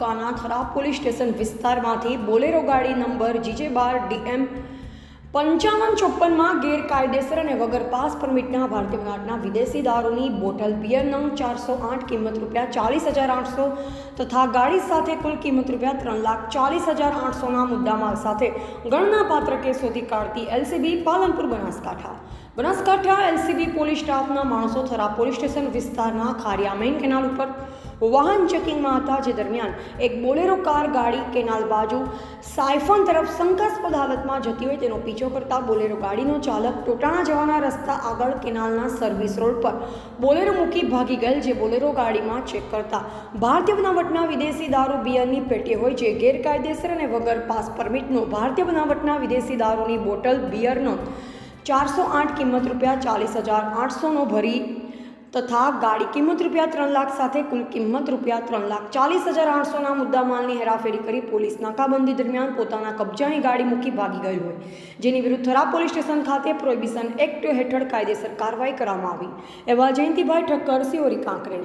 તાલુકાના Tharad police station વિસ્તારમાંથી Bolero ગાડી નંબર GJ12 DM 5554માં ગેરકાયદેસર અને વગર પાસ પરમિટના ભારતીય બનાવટના વિદેશી દારૂની બોટલ બિયર નંગ 408 કિંમત ₹40,800 તથા ગાડી સાથે કુલ કિંમત ₹3,40,800ના મુદ્દામાલ સાથે ગણનાપાત્ર કેસ શોધી કાઢતી LCB Palanpur Banaskantha LCB police સ્ટાફના માણસો થરાદ પોલીસ સ્ટેશન વિસ્તારના ખારિયા મેઇન કેનાલ ઉપર વાહન ચેકિંગમાં હતા, જે દરમિયાન એક બોલેરો કાર ગાડી કેનાલ બાજુ સાયફન તરફ શંકાસ્પદ હાલતમાં જતી હોય તેનો પીછો કરતા બોલેરો ગાડીનો ચાલક ટોટાણા જવાના રસ્તા આગળ કેનાલના સર્વિસ રોડ પર બોલેરો મૂકી ભાગી ગયેલ, જે બોલેરો ગાડીમાં ચેક કરતા ભારતીય બનાવટના વિદેશી દારૂ બિયરની પેટી હોય, જે ગેરકાયદેસર અને વગર પાસ પરમિટનો ભારતીય બનાવટના વિદેશી દારૂની બોટલ બિયરનો 408 કિંમત ₹40,800નો ભરી તથા ગાડી કિંમત ₹3,00,000 સાથે કુલ કિંમત ₹3,40,800ના મુદ્દામાલની હેરાફેરી કરી પોલીસ નાકાબંધી દરમિયાન પોતાના કબજાની ગાડી મૂકી ભાગી ગયેલ હોય, જેની વિરુદ્ધ થરાદ પોલીસ સ્ટેશન ખાતે પ્રોહિબિશન એક્ટ હેઠળ કાયદેસર કાર્યવાહી કરવામાં આવી. એવા જયંતિભાઈ ઠક્કર, સિહોરી કાંકરેજ.